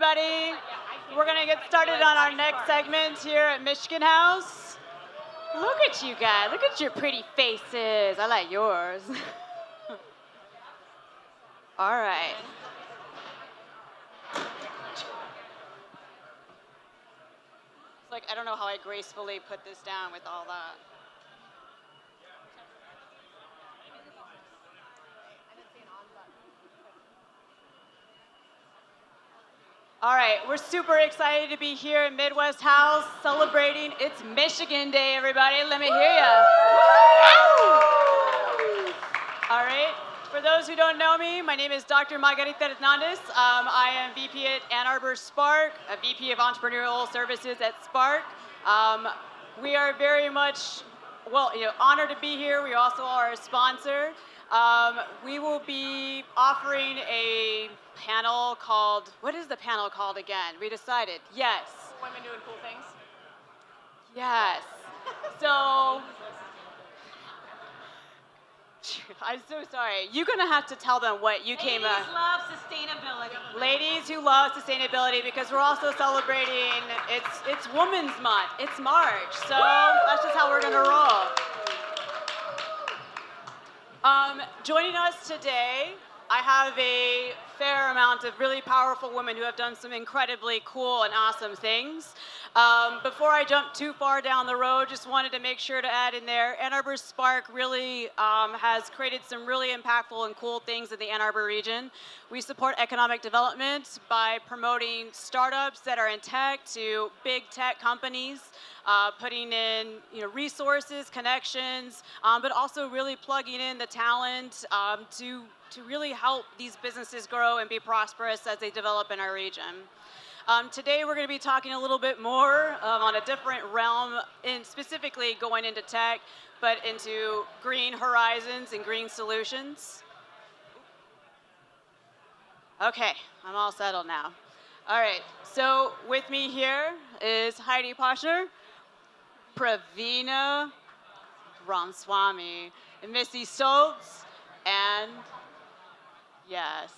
everybody. We're going to get started on our next segment here at Michigan House. Look at you guys. Look at your pretty faces. I like yours. All right. It's like, I don't know how I gracefully put this down with all that. All right, we're super excited to be here at Midwest House celebrating It's Michigan Day, everybody. Let me hear ya. All right, for those who don't know me, my name is Dr. Margarita Hernandez. I am VP at Ann Arbor Spark, a VP of Entrepreneurial Services at Spark. We are very much, honored to be here. We also are a sponsor. We will be offering a panel called, what is the panel called again? We decided, yes. Women doing cool things? Yes. So, I'm so sorry. You're going to have to tell them what you came up. Ladies love sustainability. Ladies who love sustainability, because we're also celebrating, it's Women's Month. It's March. So that's just how we're going to roll. Joining us today, I have a fair amount of really powerful women who have done some incredibly cool and awesome things. Before I jump too far down the road, just wanted to make sure to add in there, Ann Arbor Spark really has created some really impactful and cool things in the Ann Arbor region. We support economic development by promoting startups that are in tech to big tech companies, putting in resources, connections, but also really plugging in the talent to really help these businesses grow and be prosperous as they develop in our region. Today we're going to be talking a little bit more on a different realm, specifically going into tech, but into green horizons and green solutions. Okay, I'm all settled now. All right, so with me here is Heidi Poshner, Pravina Ramaswamy, and Missy Stoltz, and yes.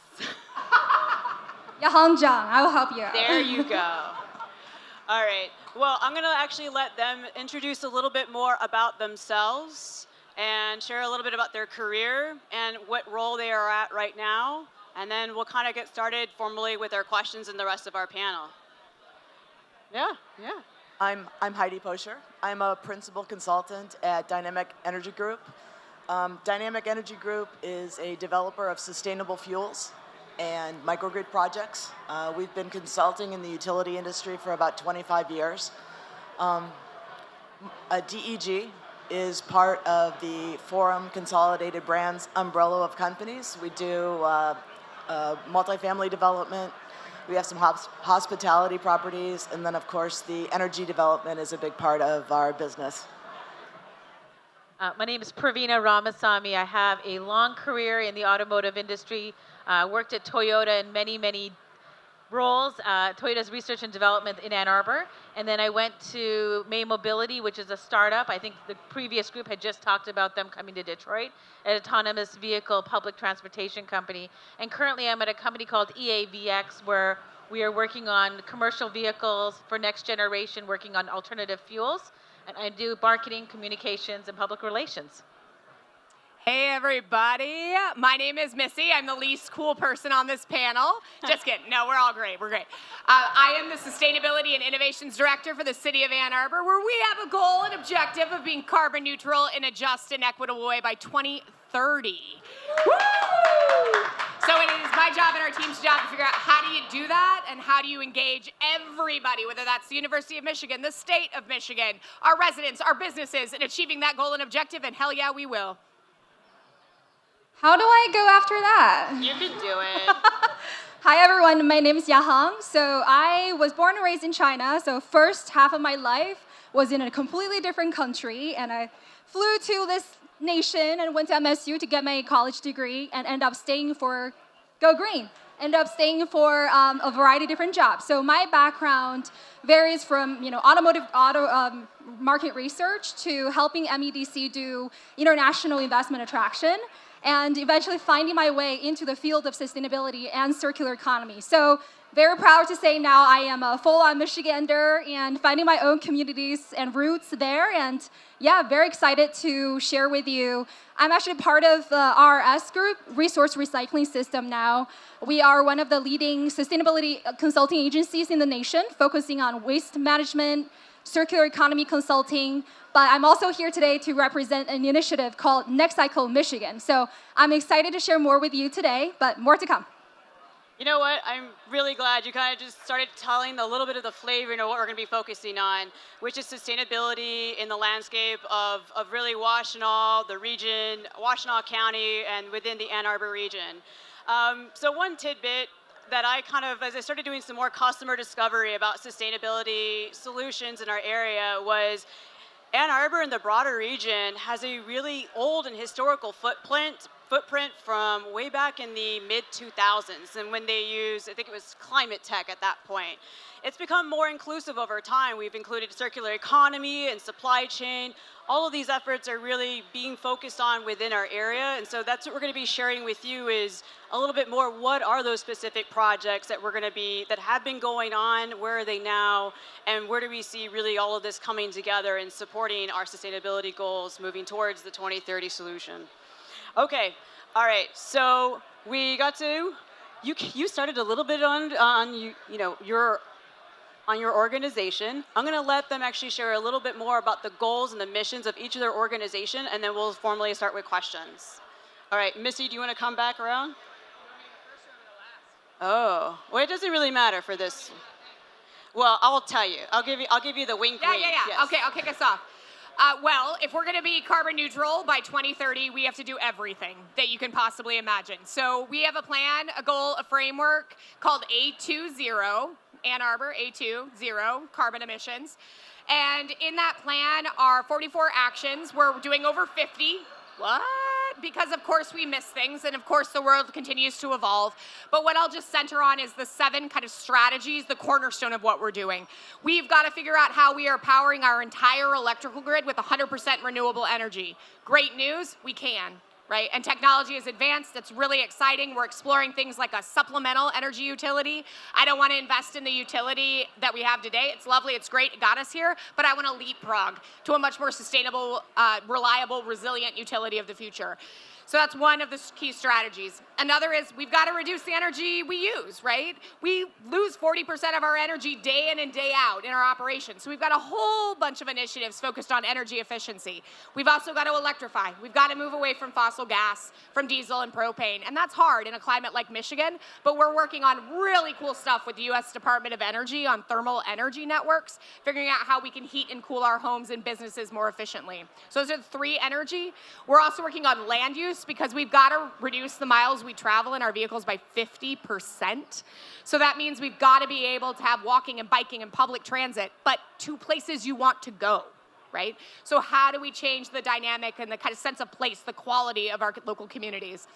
Yahang Zhang, I will help you out. There you go. All right. Well, I'm going to actually let them introduce a little bit more about themselves and share a little bit about their career and what role they are at right now. And then we'll kind of get started formally with our questions and the rest of our panel. Yeah. I'm Heidi Poshner. I'm a principal consultant at Dynamic Energy Group. Dynamic Energy Group is a developer of sustainable fuels and microgrid projects. We've been consulting in the utility industry for about 25 years. DEG is part of the Forum Consolidated Brands umbrella of companies. We do multifamily development. We have some hospitality properties, and then of course the energy development is a big part of our business. My name is Pravina Ramaswamy. I have a long career in the automotive industry. Worked at Toyota in many roles. Toyota's research and development in Ann Arbor. And then I went to May Mobility, which is a startup. I think the previous group had just talked about them coming to Detroit, an autonomous vehicle public transportation company. And currently I'm at a company called EAVX, where we are working on commercial vehicles for next generation, working on alternative fuels. And I do marketing, communications, and public relations. Hey everybody, my name is Missy. I'm the least cool person on this panel. Just kidding, no, we're all great, we're great. I am the Sustainability and Innovations Director for the City of Ann Arbor, where we have a goal and objective of being carbon neutral in a just and equitable way by 2030. Woo! So it is my job and our team's job to figure out how do you do that and how do you engage everybody, whether that's the University of Michigan, the state of Michigan, our residents, our businesses, in achieving that goal and objective, and hell yeah, we will. How do I go after that? You can do it. Hi everyone, my name is Yahang. So I was born and raised in China. So first half of my life was in a completely different country, and I flew to this nation and went to MSU to get my college degree and ended up staying for Go Green. Ended up staying for a variety of different jobs. So my background varies from automotive market research to helping MEDC do international investment attraction, and eventually finding my way into the field of sustainability and circular economy. So very proud to say now I am a full-on Michigander and finding my own communities and roots there. And yeah, very excited to share with you. I'm actually part of the RRS group, Resource Recycling System now. We are one of the leading sustainability consulting agencies in the nation, focusing on waste management, circular economy consulting, but I'm also here today to represent an initiative called NextCycle Michigan. So I'm excited to share more with you today, but more to come. You know what? I'm really glad you kind of just started telling a little bit of the flavor, what we're going to be focusing on, which is sustainability in the landscape of really Washtenaw, the region, Washtenaw County, and within the Ann Arbor region. So one tidbit that I kind of, as I started doing some more customer discovery about sustainability solutions in our area, was Ann Arbor and the broader region has a really old and historical footprint from way back in the mid-2000s, and when they used, I think it was climate tech at that point. It's become more inclusive over time. We've included circular economy and supply chain. All of these efforts are really being focused on within our area, and so that's what we're going to be sharing with you is a little bit more, what are those specific projects that that have been going on, where are they now, and where do we see really all of this coming together and supporting our sustainability goals moving towards the 2030 solution. Okay, all right, so we got to, you started a little bit on your organization. I'm gonna let them actually share a little bit more about the goals and the missions of each of their organization, and then we'll formally start with questions. All right, Missy, do you wanna come back around? Oh, well, it doesn't really matter for this. Well, I'll tell you. I'll give you the wink. Yeah. Yes. Okay, I'll kick us off. Well, if we're going to be carbon neutral by 2030, we have to do everything that you can possibly imagine. So we have a plan, a goal, a framework called A20, Ann Arbor, A20, carbon emissions. And in that plan are 44 actions. We're doing over 50. What? Because of course we miss things, and of course the world continues to evolve. But what I'll just center on is the 7 kind of strategies, the cornerstone of what we're doing. We've got to figure out how we are powering our entire electrical grid with 100% renewable energy. Great news, we can. Right? And technology is advanced. It's really exciting. We're exploring things like a supplemental energy utility. I don't want to invest in the utility that we have today. It's lovely. It's great. It got us here. But I want to leapfrog to a much more sustainable, reliable, resilient utility of the future. So that's one of the key strategies. Another is we've got to reduce the energy we use, right? We lose 40% of our energy day in and day out in our operations. So we've got a whole bunch of initiatives focused on energy efficiency. We've also got to electrify. We've got to move away from fossil gas, from diesel and propane. And that's hard in a climate like Michigan, but we're working on really cool stuff with the U.S. Department of Energy on thermal energy networks, figuring out how we can heat and cool our homes and businesses more efficiently. So those are the 3 energy. We're also working on land use, because we've got to reduce the miles we travel in our vehicles by 50%. So that means we've got to be able to have walking and biking and public transit, but to places you want to go, right? So how do we change the dynamic and the kind of sense of place, the quality of our local communities?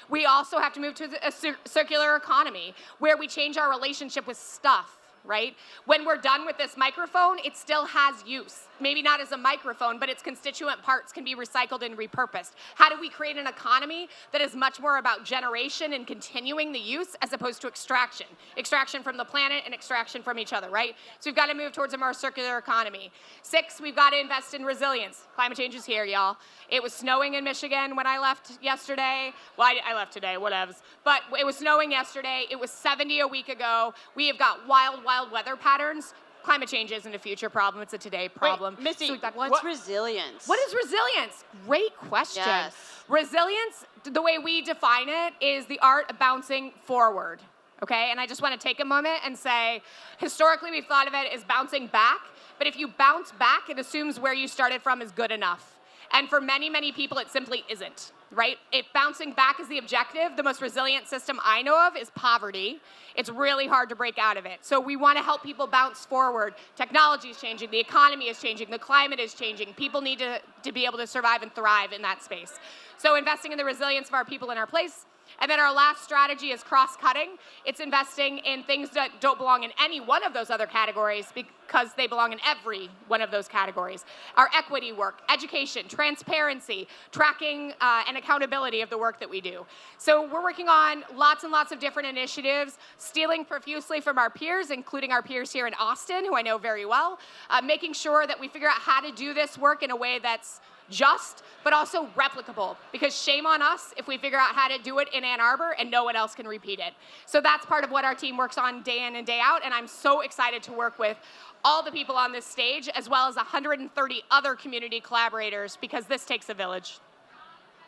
We also have to move to a circular economy where we change our relationship with stuff. Right? When we're done with this microphone, it still has use. Maybe not as a microphone, but its constituent parts can be recycled and repurposed. How do we create an economy that is much more about generation and continuing the use as opposed to extraction? Extraction from the planet and extraction from each other, right? So we've got to move towards a more circular economy. 6, we've got to invest in resilience. Climate change is here, y'all. It was snowing in Michigan when I left yesterday. Well, I left today, whatevs. But it was snowing yesterday. It was 70 a week ago. We have got wild weather patterns. Climate change isn't a future problem, it's a today problem. Wait, Missy, so what's resilience? What is resilience? Great question. Yes. Resilience, the way we define it, is the art of bouncing forward. Okay, and I just want to take a moment and say, historically we've thought of it as bouncing back, but if you bounce back, it assumes where you started from is good enough. And for many, many people, it simply isn't, right? If bouncing back is the objective, the most resilient system I know of is poverty. It's really hard to break out of it. So we want to help people bounce forward. Technology is changing, the economy is changing, the climate is changing. People need to be able to survive and thrive in that space. So investing in the resilience of our people in our place. And then our last strategy is cross-cutting. It's investing in things that don't belong in any one of those other categories because they belong in every one of those categories. Our equity work, education, transparency, tracking and accountability of the work that we do. So we're working on lots and lots of different initiatives, stealing profusely from our peers, including our peers here in Austin, who I know very well, making sure that we figure out how to do this work in a way that's just, but also replicable, because shame on us if we figure out how to do it in Ann Arbor and no one else can repeat it. So that's part of what our team works on day in and day out, and I'm so excited to work with all the people on this stage, as well as 130 other community collaborators, because this takes a village.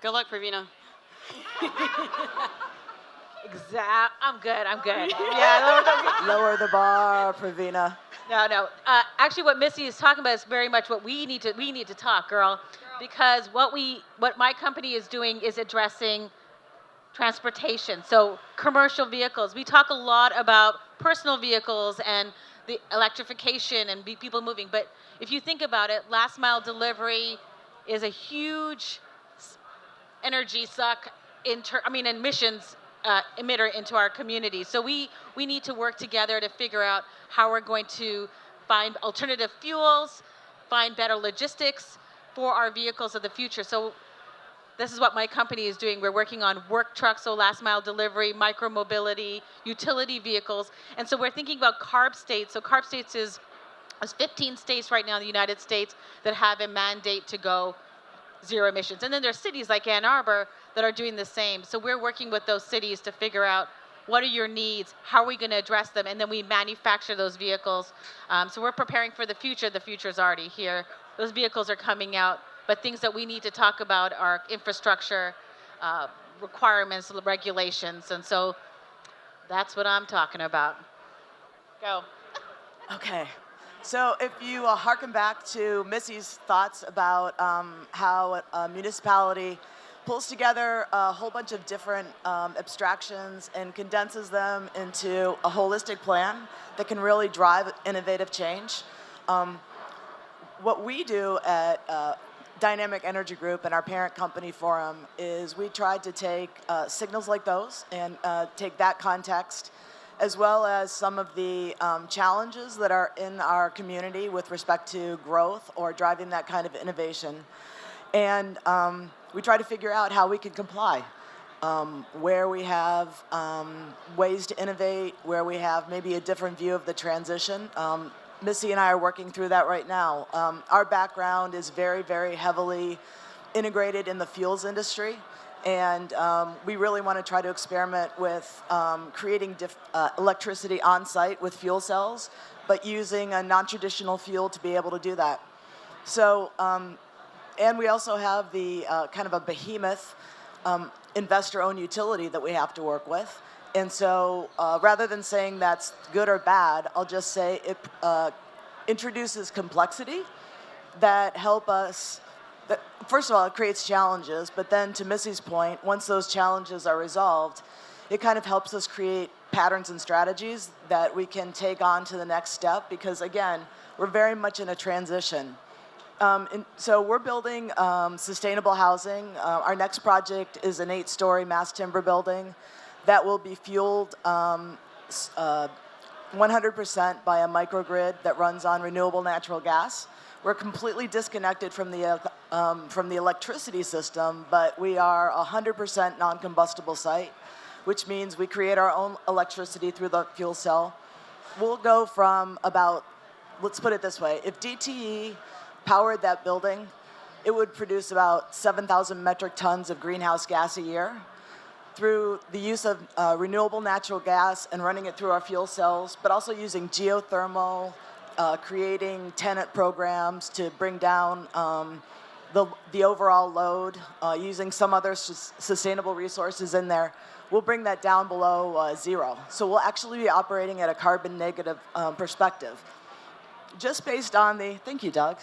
Good luck, Pravina. I'm good. Yeah, Lower the bar, Pravina. No. Actually, what Missy is talking about is very much what we need to talk, girl. Because what my company is doing is addressing transportation. So commercial vehicles. We talk a lot about personal vehicles and the electrification and people moving. But if you think about it, last mile delivery is a huge energy suck, emissions emitter into our community. So we need to work together to figure out how we're going to find alternative fuels, find better logistics for our vehicles of the future. So this is what my company is doing. We're working on work trucks, so last mile delivery, micro-mobility, utility vehicles. And so we're thinking about CARB states. So CARB states is 15 states right now in the United States that have a mandate to go zero emissions. And then there's cities like Ann Arbor that are doing the same. So we're working with those cities to figure out what are your needs, how are we going to address them, and then we manufacture those vehicles. So we're preparing for the future. The future is already here. Those vehicles are coming out, but things that we need to talk about are infrastructure, requirements, regulations, and so that's what I'm talking about. Go. Okay. So if you harken back to Missy's thoughts about how a municipality pulls together a whole bunch of different abstractions and condenses them into a holistic plan that can really drive innovative change. What we do at Dynamic Energy Group and our parent company Forum is we tried to take signals like those and take that context, as well as some of the challenges that are in our community with respect to growth or driving that kind of innovation. And we try to figure out how we can comply, where we have ways to innovate, where we have maybe a different view of the transition. Missy and I are working through that right now. Our background is very, very heavily integrated in the fuels industry. And we really want to try to experiment with creating electricity on site with fuel cells, but using a non-traditional fuel to be able to do that. So, and we also have the kind of a behemoth investor-owned utility that we have to work with. And so rather than saying that's good or bad, I'll just say it introduces complexity that help us. First of all, it creates challenges, but then to Missy's point, once those challenges are resolved, it kind of helps us create patterns and strategies that we can take on to the next step, because again, we're very much in a transition. So we're building sustainable housing. Our next project is an 8-story mass timber building that will be fueled 100% by a microgrid that runs on renewable natural gas. We're completely disconnected from the electricity system, but we are 100% non-combustible site, which means we create our own electricity through the fuel cell. We'll go from about, let's put it this way, if DTE powered that building, it would produce about 7,000 metric tons of greenhouse gas a year. Through the use of renewable natural gas and running it through our fuel cells, but also using geothermal, creating tenant programs to bring down the overall load, using some other sustainable resources in there, we'll bring that down below zero. So we'll actually be operating at a carbon negative perspective. Just based on the, thank you, Doug.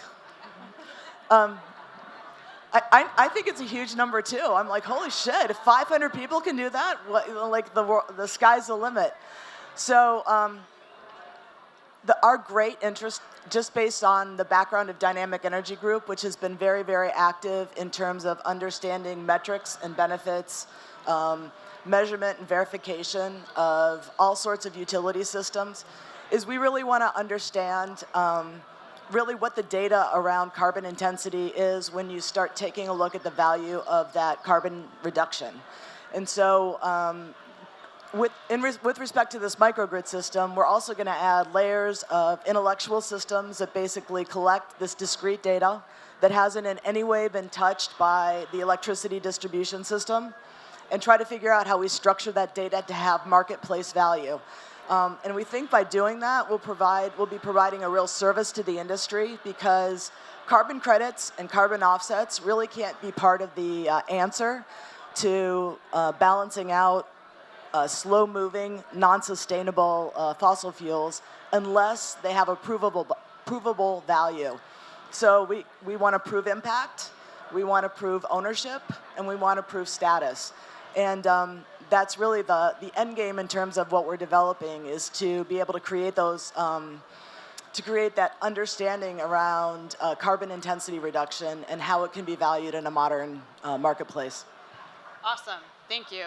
I think it's a huge number too. I'm like, holy shit, if 500 people can do that, like the sky's the limit. So our great interest, just based on the background of Dynamic Energy Group, which has been very, very active in terms of understanding metrics and benefits, measurement and verification of all sorts of utility systems is we really want to understand really what the data around carbon intensity is when you start taking a look at the value of that carbon reduction. And so with respect to this microgrid system, we're also going to add layers of intellectual systems that basically collect this discrete data that hasn't in any way been touched by the electricity distribution system, and try to figure out how we structure that data to have marketplace value. And we think by doing that, we'll be providing a real service to the industry, because carbon credits and carbon offsets really can't be part of the answer to balancing out slow-moving, non-sustainable fossil fuels unless they have a provable value. So we want to prove impact, we want to prove ownership, and we want to prove status. And that's really the end game in terms of what we're developing, is to be able to create those, to create that understanding around carbon intensity reduction and how it can be valued in a modern marketplace. Awesome, thank you.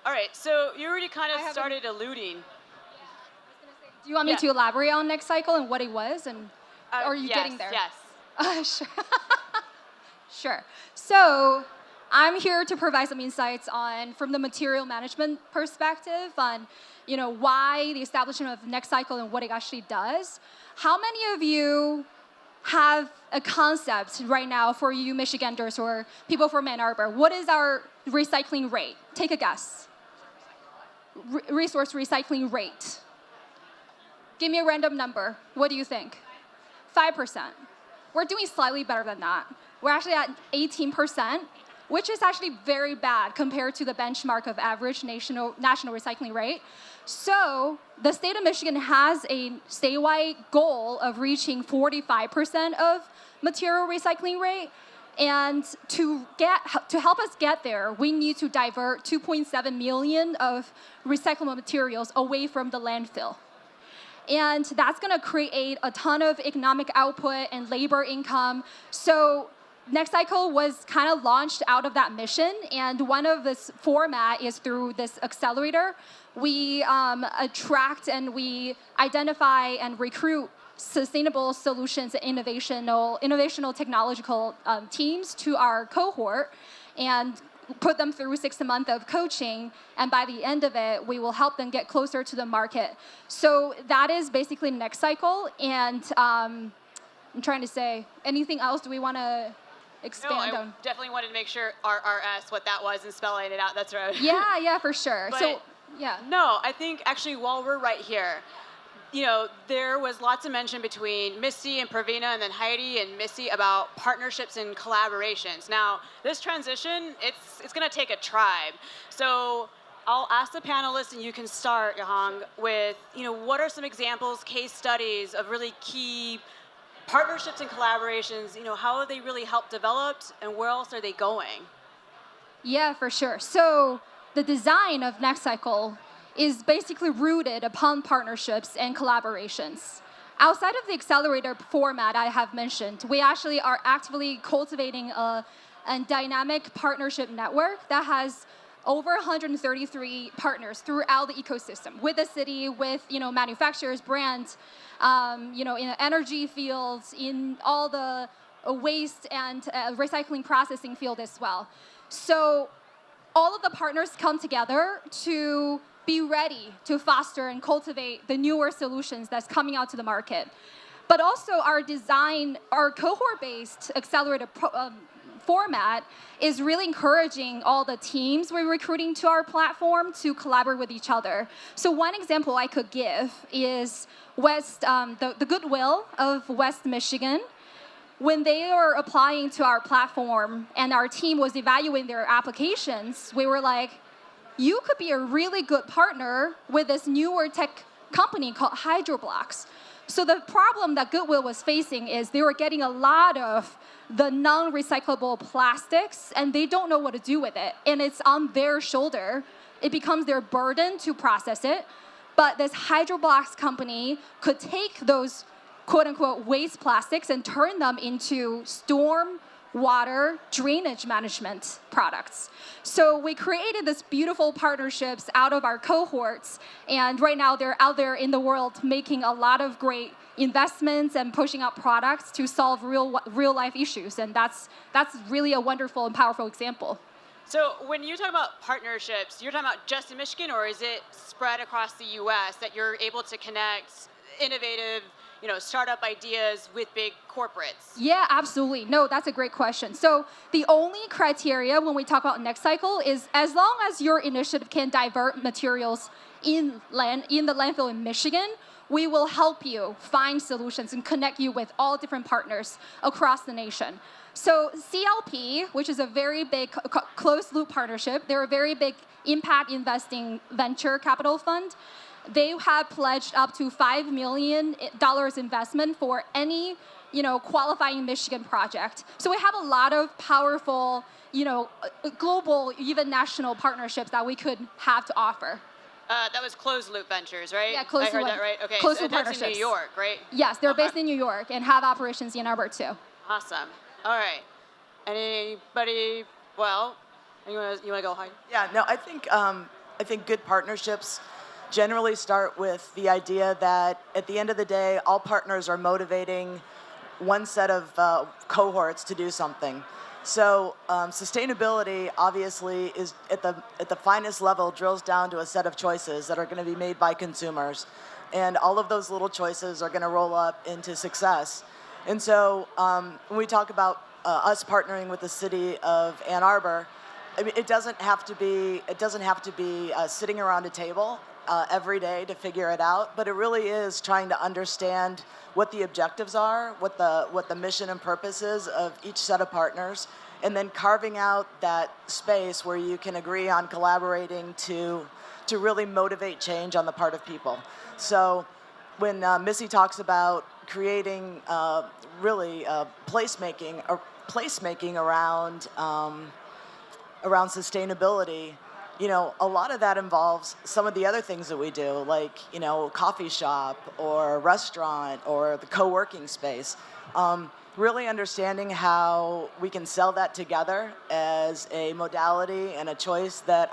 All right, so you already kind of started alluding. Do you want me to elaborate on NextCycle and what it was, and or are you yes, getting there? Yes. Sure. Sure. So I'm here to provide some insights on, from the material management perspective, on why the establishment of NextCycle and what it actually does. How many of you have a concept right now, for you Michiganders or people from Ann Arbor? What is our recycling rate? Take a guess. Resource recycling rate. Give me a random number. What do you think? 5%. We're doing slightly better than that. We're actually at 18%, which is actually very bad compared to the benchmark of average national recycling rate. So the state of Michigan has a statewide goal of reaching 45% of material recycling rate. And to help us get there, we need to divert 2.7 million of recyclable materials away from the landfill. And that's going to create a ton of economic output and labor income. So NextCycle was kind of launched out of that mission, and one of this format is through this accelerator. We attract and we identify and recruit sustainable solutions and innovational technological teams to our cohort, and put them through 6 months of coaching, and by the end of it, we will help them get closer to the market. So that is basically NextCycle, and I'm trying to say, anything else do we want to expand on? Definitely wanted to make sure RRS, what that was, and spelling it out. That's right. Yeah, for sure. But so, yeah. No, I think actually while we're right here, there was lots of mention between Missy and Pravina, and then Heidi and Missy, about partnerships and collaborations. Now, this transition, it's going to take a tribe. So I'll ask the panelists, and you can start, Yahong, with, what are some examples, case studies of really key partnerships and collaborations? How have they really helped develop, and where else are they going? Yeah, for sure. So the design of NextCycle is basically rooted upon partnerships and collaborations. Outside of the accelerator format I have mentioned, we actually are actively cultivating a dynamic partnership network that has over 133 partners throughout the ecosystem, with the city, with manufacturers, brands, in the energy fields, in all the waste and recycling processing field as well. So all of the partners come together to be ready to foster and cultivate the newer solutions that's coming out to the market. But also our cohort-based accelerator format is really encouraging all the teams we're recruiting to our platform to collaborate with each other. So one example I could give is the Goodwill of West Michigan. When they were applying to our platform and our team was evaluating their applications, we were like, you could be a really good partner with this newer tech company called Hydroblocks. So the problem that Goodwill was facing is they were getting a lot of the non-recyclable plastics, and they don't know what to do with it. And it's on their shoulder. It becomes their burden to process it. But this Hydroblocks company could take those quote-unquote waste plastics and turn them into storm water, drainage management products. So we created this beautiful partnerships out of our cohorts, and right now they're out there in the world making a lot of great investments and pushing out products to solve real life issues, and that's really a wonderful and powerful example. So when you talk about partnerships, you're talking about just in Michigan, or is it spread across the U.S. that you're able to connect innovative, startup ideas with big corporates? Yeah, absolutely. No, that's a great question. So the only criteria when we talk about NextCycle is as long as your initiative can divert materials in the landfill in Michigan, we will help you find solutions and connect you with all different partners across the nation. So CLP, which is a very big closed-loop partnership, they're a very big impact investing venture capital fund. They have pledged up to $5 million investment for any qualifying Michigan project. So we have a lot of powerful, global, even national partnerships that we could have to offer. That was Closed Loop Ventures, right? Yeah, Closed Loop. I Loop. heard that right? Okay, Closed so Loop that's partnerships. in New York, right? Yes, they're based in New York and have operations in Ann Arbor too. Awesome. All right. Anybody? Well, you want to go, Heidi? Yeah, no, I think good partnerships generally start with the idea that at the end of the day, all partners are motivating one set of cohorts to do something. So sustainability obviously is at the finest level drills down to a set of choices that are going to be made by consumers, and all of those little choices are going to roll up into success. And so when we talk about us partnering with the city of Ann Arbor, I mean, it doesn't have to be sitting around a table every day to figure it out, but it really is trying to understand what the objectives are, what the mission and purpose is of each set of partners, and then carving out that space where you can agree on collaborating to really motivate change on the part of people. So when Missy talks about creating really placemaking around sustainability, a lot of that involves some of the other things that we do, like, coffee shop or restaurant or the co-working space. Really understanding how we can sell that together as a modality and a choice that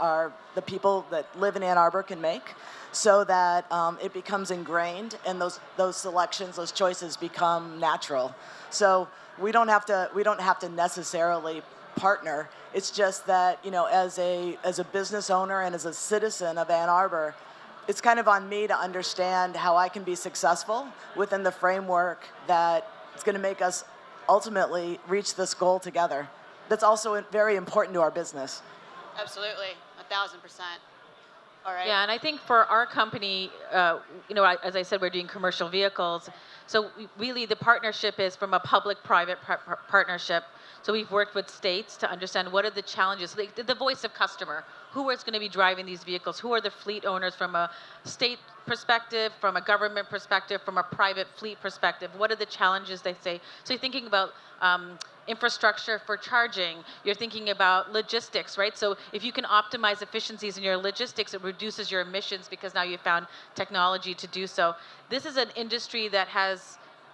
the people that live in Ann Arbor can make, so that it becomes ingrained and those selections, those choices become natural. So we don't have to necessarily partner. It's just that, as a business owner and as a citizen of Ann Arbor, it's kind of on me to understand how I can be successful within the framework that it's going to make us ultimately reach this goal together. That's also very important to our business. Absolutely, 1,000%. All right. Yeah, and I think for our company, as I said, we're doing commercial vehicles. So really the partnership is from a public-private partnership. So we've worked with states to understand what are the challenges, the voice of customer, who is going to be driving these vehicles, who are the fleet owners from a state perspective, from a government perspective, from a private fleet perspective, what are the challenges they say. So you're thinking about infrastructure for charging, you're thinking about logistics, right? So if you can optimize efficiencies in your logistics, it reduces your emissions because now you've found technology to do so. This is an industry that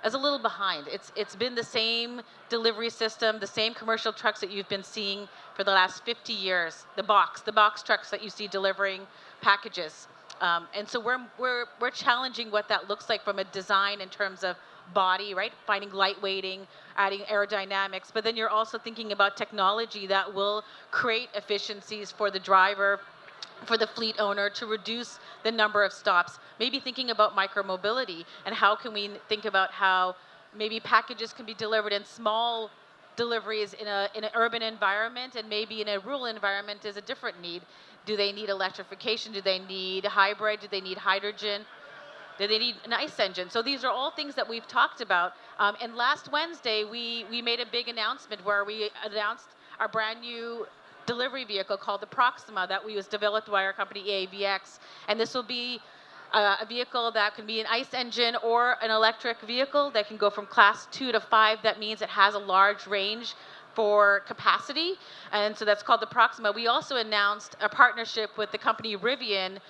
is a little behind. It's been the same delivery system, the same commercial trucks that you've been seeing for the last 50 years. The box trucks that you see delivering packages, and so we're challenging what that looks like from a design in terms of body, right? Finding lightweighting, adding aerodynamics, but then you're also thinking about technology that will create efficiencies for the driver, for the fleet owner, to reduce the number of stops. Maybe thinking about micromobility and how can we think about how maybe packages can be delivered in small deliveries in an urban environment, and maybe in a rural environment is a different need. Do they need electrification? Do they need hybrid? Do they need hydrogen? Do they need an ICE engine? So these are all things that we've talked about. And last Wednesday, we made a big announcement where we announced our brand new delivery vehicle called the Proxima that was developed by our company AAVX. And this will be a vehicle that can be an ICE engine or an electric vehicle that can go from class 2 to 5. That means it has a large range for capacity, and so that's called the Proxima. We also announced a partnership with the company Rivian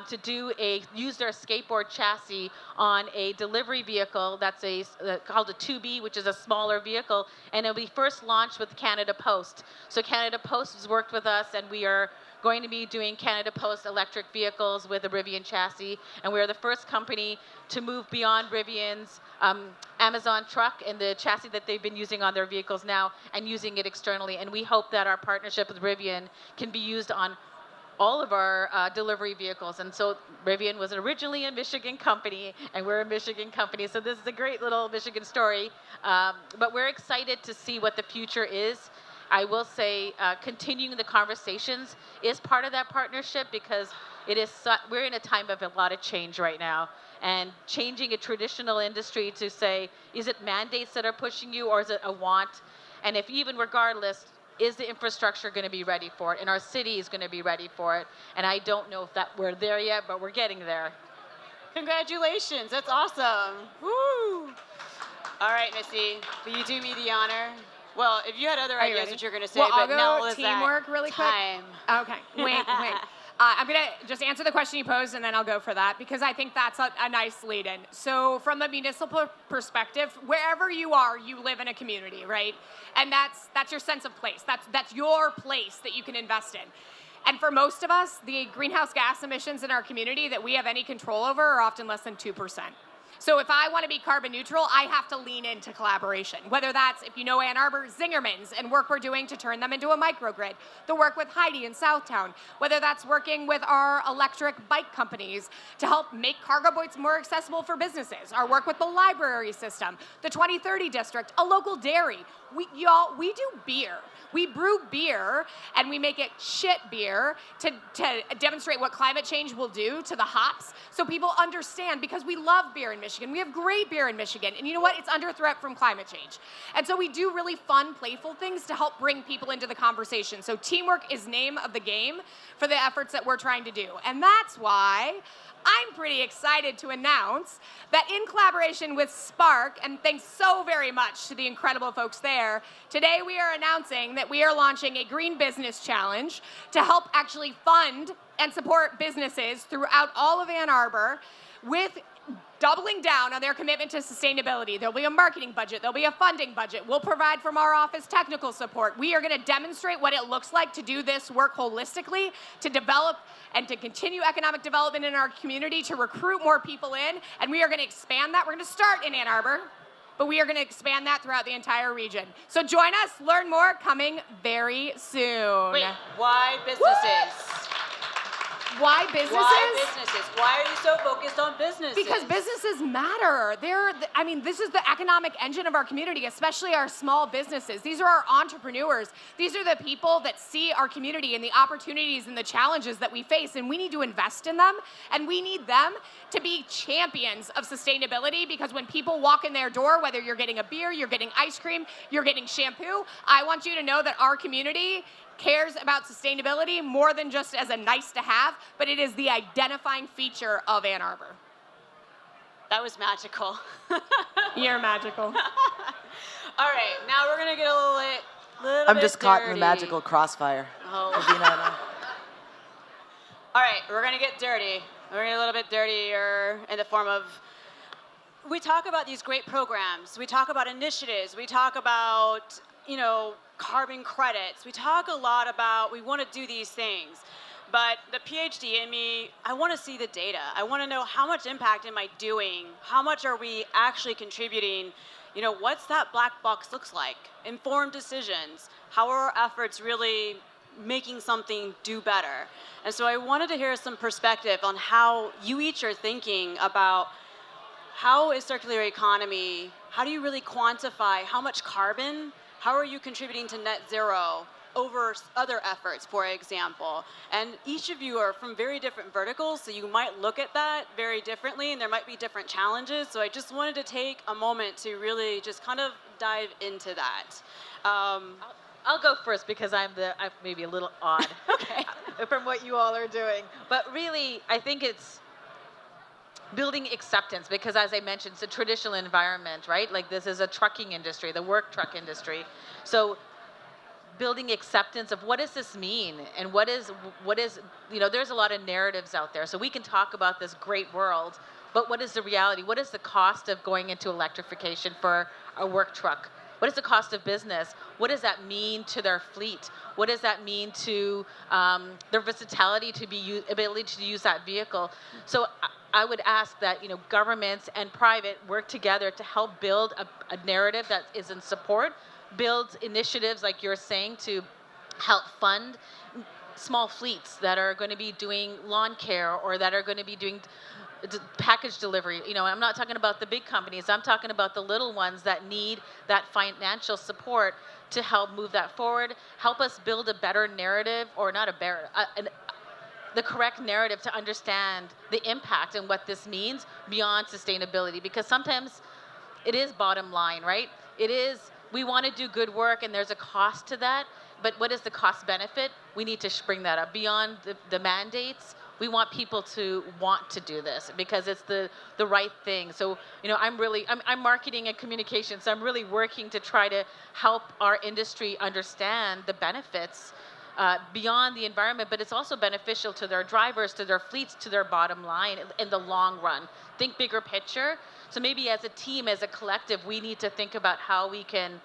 to use their skateboard chassis on a delivery vehicle that's called a 2B, which is a smaller vehicle, and it'll be first launched with Canada Post. So Canada Post has worked with us, and we are going to be doing Canada Post electric vehicles with a Rivian chassis, and we are the first company to move beyond Rivian's Amazon truck and the chassis that they've been using on their vehicles now and using it externally. And we hope that our partnership with Rivian can be used on all of our delivery vehicles. And so Rivian was originally a Michigan company, and we're a Michigan company. So this is a great little Michigan story. But we're excited to see what the future is. I will say continuing the conversations is part of that partnership, because we're in a time of a lot of change right now. And changing a traditional industry to say, is it mandates that are pushing you, or is it a want? And if even regardless, is the infrastructure going to be ready for it? And our city is going to be ready for it. And I don't know if we're there yet, but we're getting there. Congratulations, that's awesome. Woo! All right, Missy, will you do me the honor? Well, if you had other ideas what you're going to say, well, but now I'll is go teamwork really time. quick. Okay, wait. I'm going to just answer the question you posed, and then I'll go for that, because I think that's a nice lead-in. So from a municipal perspective, wherever you are, you live in a community, right? And that's your sense of place. That's your place that you can invest in. And for most of us, the greenhouse gas emissions in our community that we have any control over are often less than 2%. So if I want to be carbon neutral, I have to lean into collaboration. Whether that's, if you know Ann Arbor, Zingerman's, and work we're doing to turn them into a microgrid, the work with Heidi in Southtown, whether that's working with our electric bike companies to help make cargo boats more accessible for businesses, our work with the library system, the 2030 district, a local dairy. We do beer. We brew beer, and we make it shit beer to demonstrate what climate change will do to the hops, so people understand, because we love beer in Michigan. We have great beer in Michigan, and you know what? It's under threat from climate change. And so we do really fun, playful things to help bring people into the conversation. So teamwork is name of the game for the efforts that we're trying to do. And that's why I'm pretty excited to announce that in collaboration with Spark, and thanks so very much to the incredible folks there, today we are announcing that we are launching a Green Business Challenge to help actually fund and support businesses throughout all of Ann Arbor with doubling down on their commitment to sustainability. There'll be a marketing budget. There'll be a funding budget. We'll provide from our office technical support. We are going to demonstrate what it looks like to do this work holistically, to develop and to continue economic development in our community, to recruit more people in, and we are going to expand that. We're going to start in Ann Arbor, but we are going to expand that throughout the entire region. So join us, learn more, coming very soon. Wait, why businesses? Why businesses? Why businesses? Why are you so focused on businesses? Because businesses matter. This is the economic engine of our community, especially our small businesses. These are our entrepreneurs. These are the people that see our community and the opportunities and the challenges that we face, and we need to invest in them, and we need them to be champions of sustainability, because when people walk in their door, whether you're getting a beer, you're getting ice cream, you're getting shampoo, I want you to know that our community cares about sustainability more than just as a nice to have, but it is the identifying feature of Ann Arbor. That was magical. You're magical. All right, now we're gonna get a little I'm bit just caught in the dirty. magical crossfire. Oh. All right, we're gonna get dirty. We're gonna get a little bit dirtier in the form of, we talk about these great programs. We talk about initiatives. We talk about, carbon credits. We talk a lot about, we want to do these things. But the PhD in me, I want to see the data. I want to know, how much impact am I doing? How much are we actually contributing? What's that black box looks like? Informed decisions. How are our efforts really making something do better? And so I wanted to hear some perspective on how you each are thinking about, how is circular economy, how do you really quantify how much carbon, how are you contributing to net zero over other efforts, for example? And each of you are from very different verticals, so you might look at that very differently, and there might be different challenges. So I just wanted to take a moment to really just kind of dive into that. I'll go first, because I'm maybe a little odd from what you all are doing. But really, I think it's building acceptance, because as I mentioned, it's a traditional environment, right? Like, this is a trucking industry, the work truck industry. So building acceptance of what does this mean, and what is, there's a lot of narratives out there. So we can talk about this great world, but what is the reality? What is the cost of going into electrification for a work truck? What is the cost of business? What does that mean to their fleet? What does that mean to their versatility, ability to use that vehicle? So I would ask that governments and private work together to help build a narrative that is in support, build initiatives like you're saying to help fund small fleets that are going to be doing lawn care or that are going to be doing package delivery. I'm not talking about the big companies. I'm talking about the little ones that need that financial support to help move that forward, help us build a better narrative, or not the correct narrative to understand the impact and what this means beyond sustainability. Because sometimes it is bottom line, right? It is, we want to do good work and there's a cost to that, but what is the cost benefit? We need to bring that up. Beyond the mandates, we want people to want to do this because it's the right thing. So, I'm marketing and communications, so I'm really working to try to help our industry understand the benefits beyond the environment, but it's also beneficial to their drivers, to their fleets, to their bottom line in the long run. Think bigger picture. So maybe as a team, as a collective, we need to think about how we can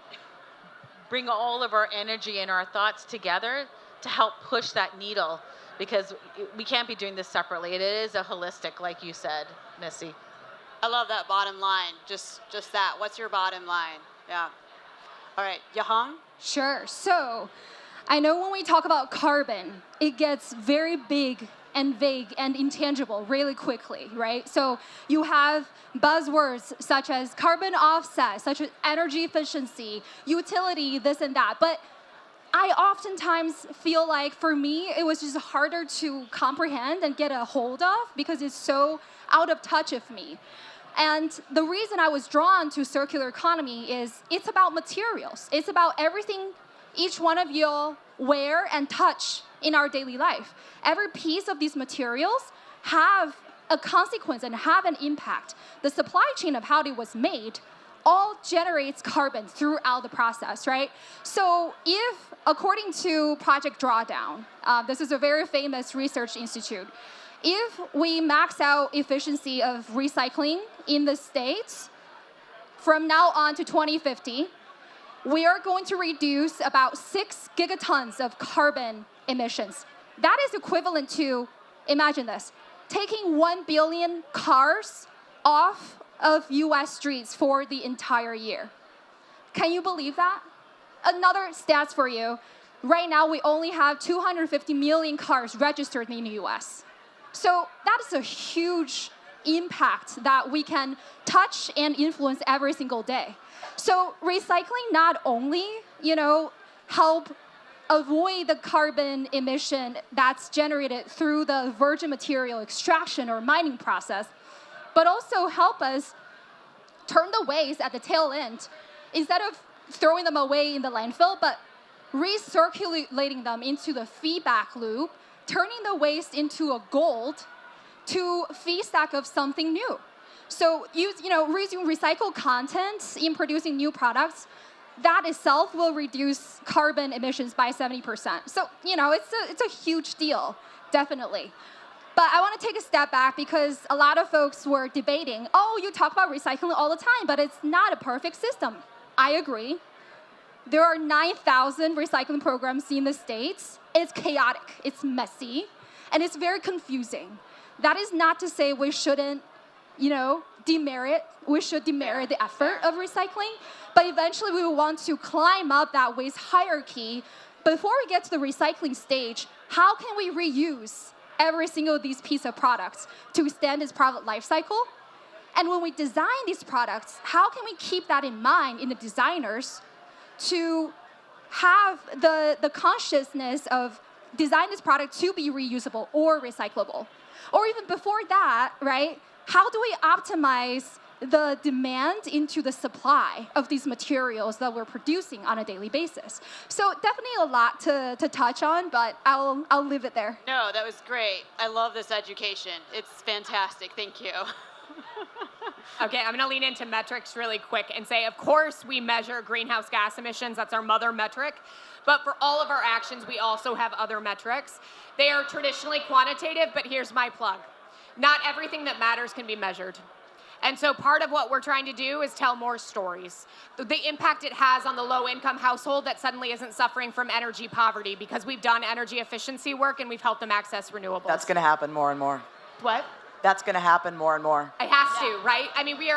bring all of our energy and our thoughts together to help push that needle, because we can't be doing this separately. It is a holistic, like you said, Missy. I love that bottom line. Just that. What's your bottom line? Yeah. All right, Yahang? Sure. So I know when we talk about carbon, it gets very big and vague and intangible really quickly, right? So you have buzzwords such as carbon offset, such as energy efficiency, utility, this and that. But I oftentimes feel like, for me, it was just harder to comprehend and get a hold of because it's so out of touch of me. And the reason I was drawn to circular economy is it's about materials. It's about everything each one of you wear and touch in our daily life. Every piece of these materials have a consequence and have an impact. The supply chain of how it was made all generates carbon throughout the process, right? So if, according to Project Drawdown, this is a very famous research institute, if we max out efficiency of recycling in the States from now on to 2050, we are going to reduce about 6 gigatons of carbon emissions. That is equivalent to, imagine this, taking 1 billion cars off of US streets for the entire year. Can you believe that? Another stats for you. Right now, we only have 250 million cars registered in the US. So that is a huge impact that we can touch and influence every single day. So recycling not only, help avoid the carbon emission that's generated through the virgin material extraction or mining process, but also help us turn the waste at the tail end, instead of throwing them away in the landfill, but recirculating them into the feedback loop, turning the waste into a gold to feedstock of something new. So using recycled content in producing new products, that itself will reduce carbon emissions by 70%. So, it's a huge deal, definitely. But I want to take a step back because a lot of folks were debating, you talk about recycling all the time, but it's not a perfect system. I agree. There are 9,000 recycling programs in the States. It's chaotic, it's messy, and it's very confusing. That is not to say we shouldn't, demerit the effort of recycling, but eventually we will want to climb up that waste hierarchy. Before we get to the recycling stage, how can we reuse every single of these pieces of products to extend its product life cycle? And when we design these products, how can we keep that in mind in the designers to have the consciousness of design this product to be reusable or recyclable? Or even before that, right? How do we optimize the demand into the supply of these materials that we're producing on a daily basis? So definitely a lot to touch on, but I'll leave it there. No, that was great. I love this education. It's fantastic. Thank you. Okay, I'm gonna lean into metrics really quick and say, of course, we measure greenhouse gas emissions. That's our mother metric. But for all of our actions, we also have other metrics. They are traditionally quantitative, but here's my plug. Not everything that matters can be measured. And so part of what we're trying to do is tell more stories. The impact it has on the low-income household that suddenly isn't suffering from energy poverty because we've done energy efficiency work and we've helped them access renewables. That's going to happen more and more. What? That's going to happen more and more. It has to, right? I mean, we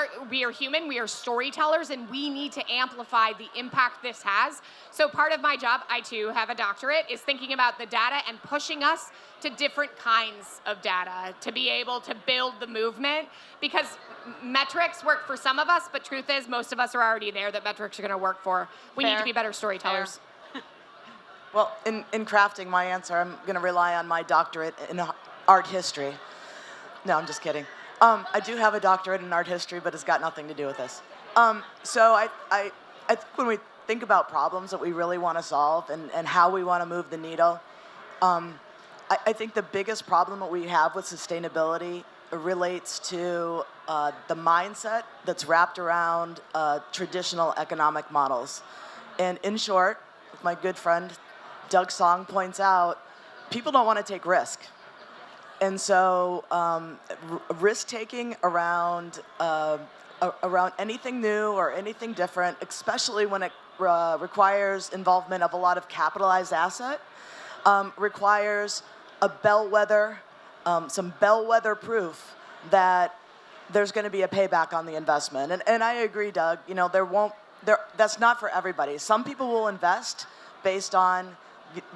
are human, we are storytellers, and we need to amplify the impact this has. So part of my job, I too have a doctorate, is thinking about the data and pushing us to different kinds of data to be able to build the movement, because metrics work for some of us, but truth is most of us are already there that metrics are going to work for. We need to be better storytellers. Well, in crafting my answer, I'm going to rely on my doctorate in art history. No, I'm just kidding. I do have a doctorate in art history, but it's got nothing to do with this. So I think when we think about problems that we really want to solve and how we want to move the needle, I think the biggest problem that we have with sustainability relates to the mindset that's wrapped around traditional economic models. And in short, my good friend Doug Song points out, people don't want to take risk. And so risk-taking around anything new or anything different, especially when it requires involvement of a lot of capitalized asset, requires a bellwether, some bellwether proof that there's going to be a payback on the investment. And I agree, Doug. You know, that's not for everybody. Some people will invest based on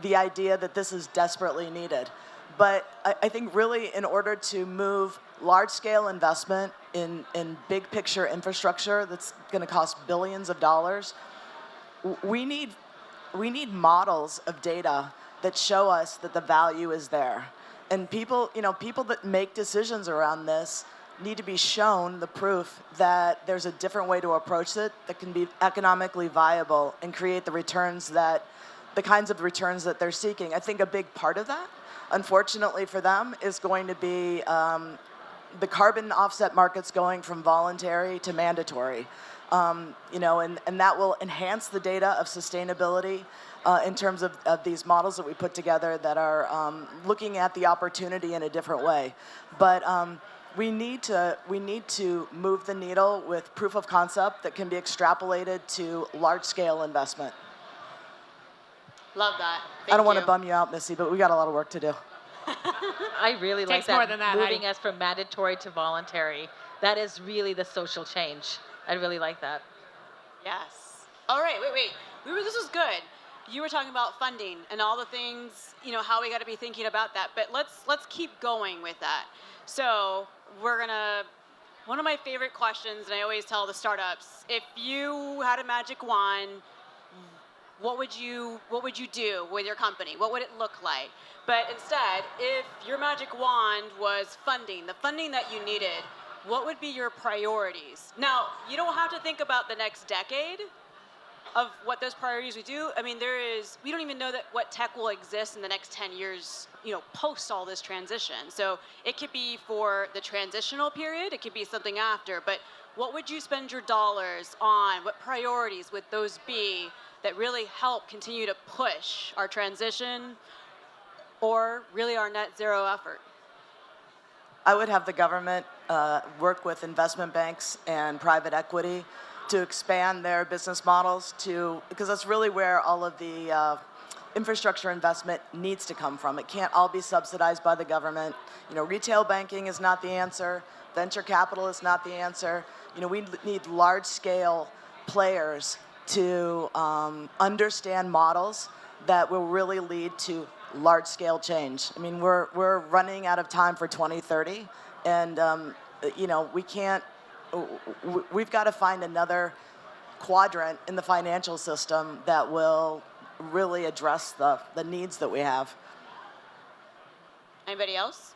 the idea that this is desperately needed. But I think really in order to move large-scale investment in big picture infrastructure that's going to cost billions of dollars, we need models of data that show us that the value is there. And people that make decisions around this need to be shown the proof that there's a different way to approach it that can be economically viable and create the kinds of returns that they're seeking. I think a big part of that, unfortunately for them, is going to be the carbon offset markets going from voluntary to mandatory. And that will enhance the data of sustainability in terms of these models that we put together that are looking at the opportunity in a different way. But we need to move the needle with proof of concept that can be extrapolated to large-scale investment. Love that. I don't want to bum you out, Missy, but we got a lot of work to do. I really like Takes more than that, moving Heidi. us from mandatory to voluntary. That is really the social change. I really like that. Yes. All right, wait. This was good. You were talking about funding and all the things, how we got to be thinking about that. But let's keep going with that. So one of my favorite questions, and I always tell the startups, if you had a magic wand, what would you do with your company? What would it look like? But instead, if your magic wand was funding, the funding that you needed, what would be your priorities? Now, you don't have to think about the next decade of what those priorities would do. I mean, we don't even know what tech will exist in the next 10 years, post all this transition. So it could be for the transitional period, it could be something after, but what would you spend your dollars on? What priorities would those be that really help continue to push our transition or really our net zero effort? I would have the government work with investment banks and private equity to expand their business models because that's really where all of the infrastructure investment needs to come from. It can't all be subsidized by the government. Retail banking is not the answer. Venture capital is not the answer. We need large-scale players to understand models that will really lead to large-scale change. I mean, we're running out of time for 2030, and we can't. We've got to find another quadrant in the financial system that will really address the needs that we have. Anybody else?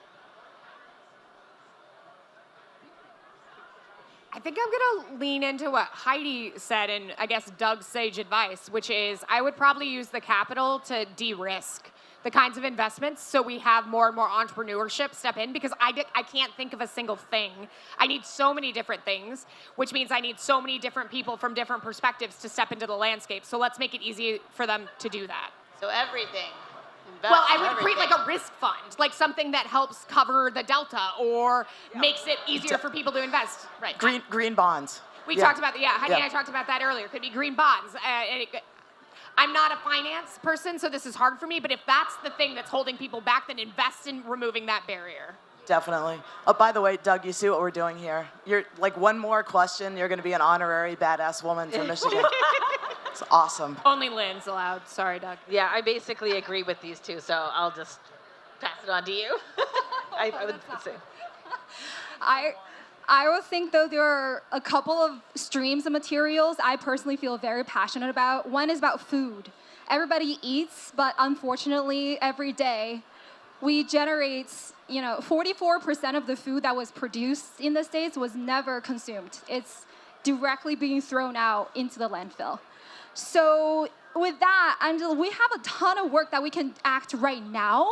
I think I'm going to lean into what Heidi said and I guess Doug's sage advice, which is I would probably use the capital to de-risk the kinds of investments so we have more and more entrepreneurship step in, because I can't think of a single thing. I need so many different things, which means I need so many different people from different perspectives to step into the landscape. So let's make it easy for them to do that. So everything. Well, I would create like a risk fund, like something that helps cover the delta or makes it easier for people to invest. Right. Green bonds. We talked about Heidi and I talked about that earlier. Could be green bonds. I'm not a finance person, so this is hard for me, but if that's the thing that's holding people back, then invest in removing that barrier. Definitely. Oh, by the way, Doug, you see what we're doing here? You're like one more question, you're going to be an honorary badass woman from Michigan. It's awesome. Only Lynn's allowed. Sorry, Doug. Yeah, I basically agree with these two, so I'll just pass it on to you. I would say. I would think, though, there are a couple of streams of materials I personally feel very passionate about. One is about food. Everybody eats, but unfortunately, every day, we generate, 44% of the food that was produced in the States was never consumed. It's directly being thrown out into the landfill. So with that, Angela, we have a ton of work that we can act right now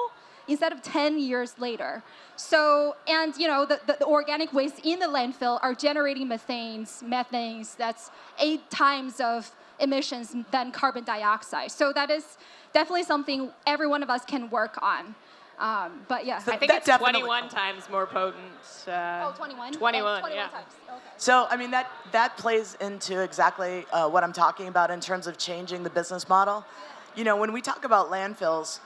instead of 10 years later. So, and the organic waste in the landfill are generating methanes, that's 8 times of emissions than carbon dioxide. So that is definitely something every one of us can work on. But yeah. I think it's 21 times more potent. 21? 21, yeah. times. Okay. So, I mean, that plays into exactly what I'm talking about in terms of changing the business model. When we talk about landfills,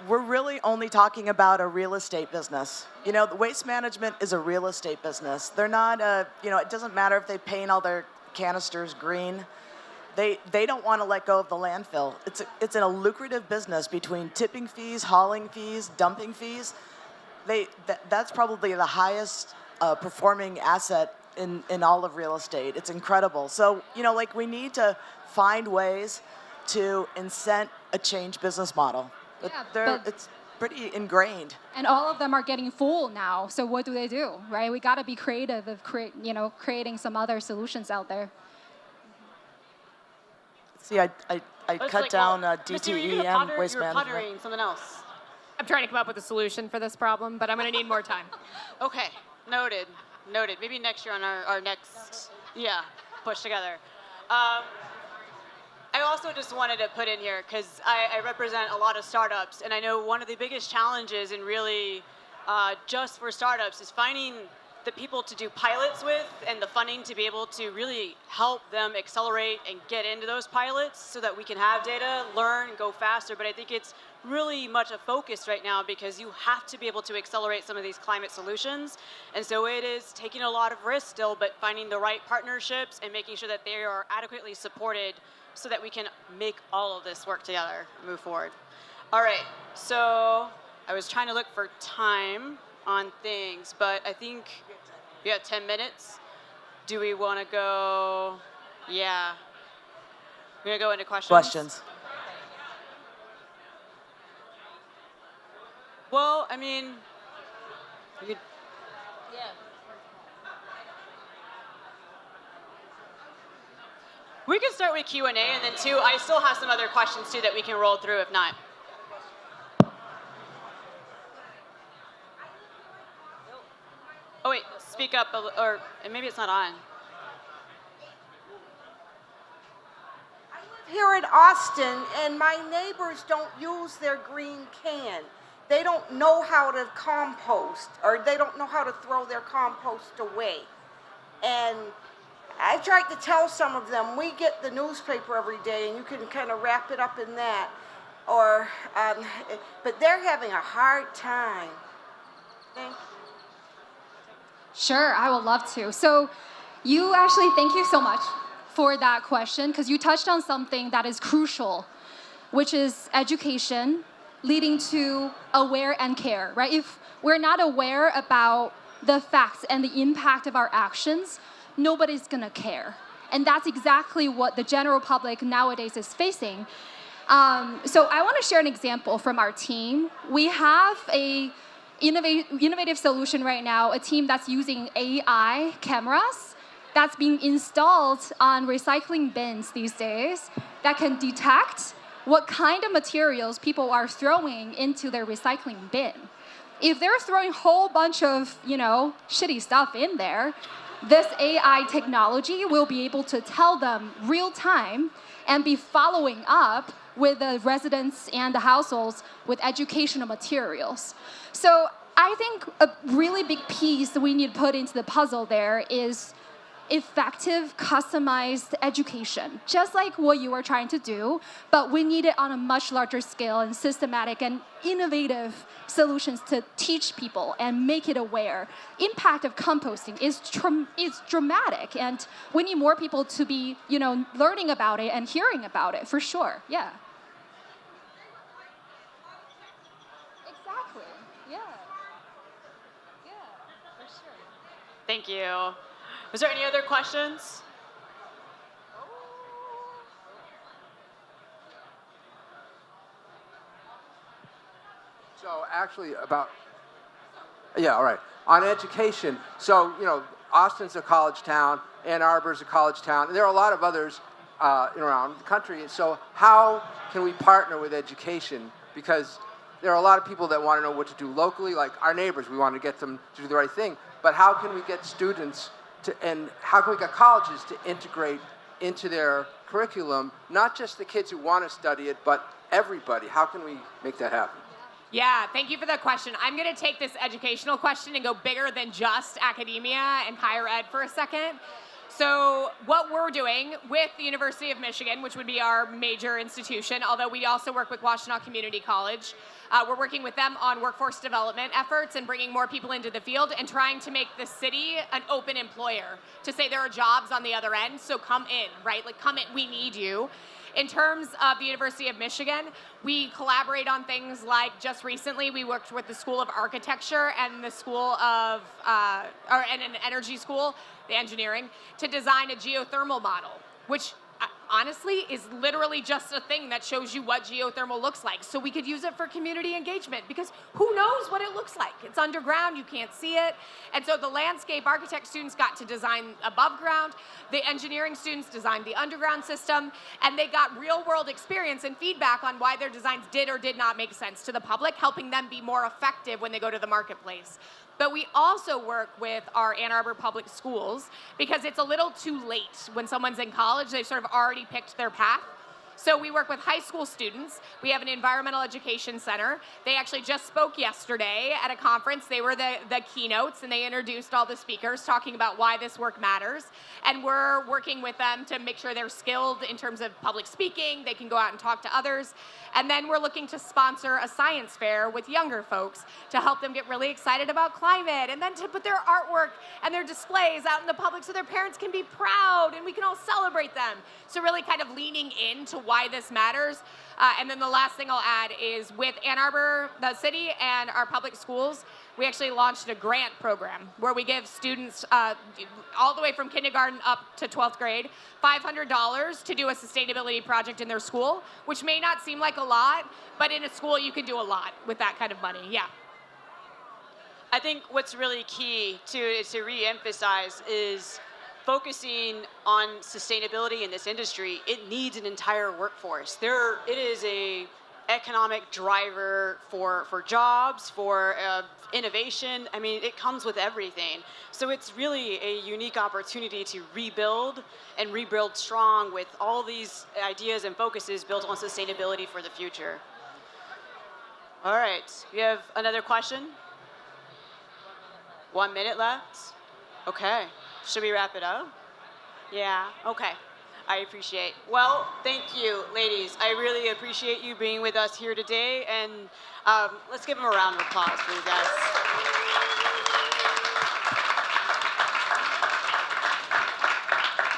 we're really only talking about a real estate business. The waste management is a real estate business. They're not it doesn't matter if they paint all their canisters green. They don't want to let go of the landfill. It's a lucrative business between tipping fees, hauling fees, dumping fees. That's probably the highest performing asset in all of real estate. It's incredible. So, we need to find ways to incent a change business model. Yeah, it's pretty ingrained. And all of them are getting full now. So what do, right? We got to be creative of creating some other solutions out there. See, I cut down DTEM waste you're management. puttering something else. I'm trying to come up with a solution for this problem, but I'm going to need more time. Okay, noted. Maybe next year on our next, push together. I also just wanted to put in here, because I represent a lot of startups, and I know one of the biggest challenges in really just for startups is finding the people to do pilots with and the funding to be able to really help them accelerate and get into those pilots so that we can have data, learn, and go faster. But I think it's really much a focus right now because you have to be able to accelerate some of these climate solutions. And so it is taking a lot of risk still, but finding the right partnerships and making sure that they are adequately supported so that we can make all of this work together and move forward. All right, so I was trying to look for time on things, but I think we have 10 minutes. Do we want to go? Yeah. We're going to go into questions. Well, I mean, we could. Yeah. We can start with Q&A, and then too, I still have some other questions too that we can roll through if not. Oh wait, speak up, or maybe it's not on. I live here in Austin, and my neighbors don't use their green can. They don't know how to compost, or they don't know how to throw their compost away. And I tried to tell some of them, we get the newspaper every day, and you can kind of wrap it up in that. But they're having a hard time. Thank you. Sure, I would love to. So thank you so much for that question, because you touched on something that is crucial, which is education leading to aware and care, right? If we're not aware about the facts and the impact of our actions, nobody's gonna care. And that's exactly what the general public nowadays is facing. So I wanna share an example from our team. We have a innovative solution right now, a team that's using AI cameras that's being installed on recycling bins these days that can detect what kind of materials people are throwing into their recycling bin. If they're throwing a whole bunch of, shitty stuff in there, this AI technology will be able to tell them real time and be following up with the residents and the households with educational materials. So I think a really big piece that we need to put into the puzzle there is effective, customized education, just like what you are trying to do, but we need it on a much larger scale and systematic and innovative solutions to teach people and make it aware. Impact of composting is dramatic, and we need more people to be, learning about it and hearing about it, for sure, yeah. Exactly, yeah. Yeah, for sure. Thank you. Was there any other questions? So actually all right. On education, so, Austin's a college town, Ann Arbor's a college town, and there are a lot of others around the country. So how can we partner with education? Because there are a lot of people that want to know what to do locally, like our neighbors, we want to get them to do the right thing. But how can we get students and how can we get colleges to integrate into their curriculum, not just the kids who want to study it, but everybody? How can we make that happen? Yeah, thank you for the question. I'm going to take this educational question and go bigger than just academia and higher ed for a second. So what we're doing with the University of Michigan, which would be our major institution, although we also work with Washtenaw Community College, we're working with them on workforce development efforts and bringing more people into the field and trying to make the city an open employer to say there are jobs on the other end, so come in, right? Like, come in, we need you. In terms of the University of Michigan, we collaborate on things like just recently we worked with the School of Architecture and the School of, and an energy school, the engineering, to design a geothermal model, which honestly is literally just a thing that shows you what geothermal looks like. So we could use it for community engagement because who knows what it looks like? It's underground, you can't see it. And so the landscape architect students got to design above ground, the engineering students designed the underground system, and they got real world experience and feedback on why their designs did or did not make sense to the public, helping them be more effective when they go to the marketplace. But we also work with our Ann Arbor public schools because it's a little too late when someone's in college. They've sort of already picked their path. So we work with high school students. We have an environmental education center. They actually just spoke yesterday at a conference. They were the keynotes, and they introduced all the speakers talking about why this work matters. And we're working with them to make sure they're skilled in terms of public speaking. They can go out and talk to others. And then we're looking to sponsor a science fair with younger folks to help them get really excited about climate, and then to put their artwork and their displays out in the public so their parents can be proud and we can all celebrate them. So really kind of leaning into why this matters. And then the last thing I'll add is with Ann Arbor, the city, and our public schools, we actually launched a grant program where we give students all the way from kindergarten up to 12th grade $500 to do a sustainability project in their school, which may not seem like a lot, but in a school you can do a lot with that kind of money. Yeah. I think what's really key to re-emphasize is focusing on sustainability in this industry. It needs an entire workforce. It is a economic driver for jobs, for innovation. I mean, it comes with everything. So it's really a unique opportunity to rebuild and rebuild strong with all these ideas and focuses built on sustainability for the future. All right, you have another question? 1 minute left? Okay, should we wrap it up? Yeah, okay. I appreciate. Well, thank you, ladies. I really appreciate you being with us here today, and let's give them a round of applause for you guys.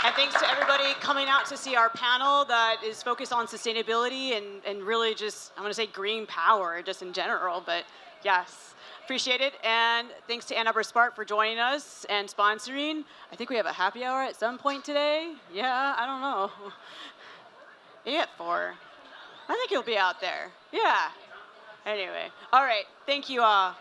And thanks to everybody coming out to see our panel that is focused on sustainability and really just, I want to say green power just in general, but yes. Appreciate it, and thanks to Ann Arbor Spark for joining us and sponsoring. I think we have a happy hour at some point today. Yeah, I don't know. Maybe at 4. I think you'll be out there. Yeah. Anyway, all right. Thank you all.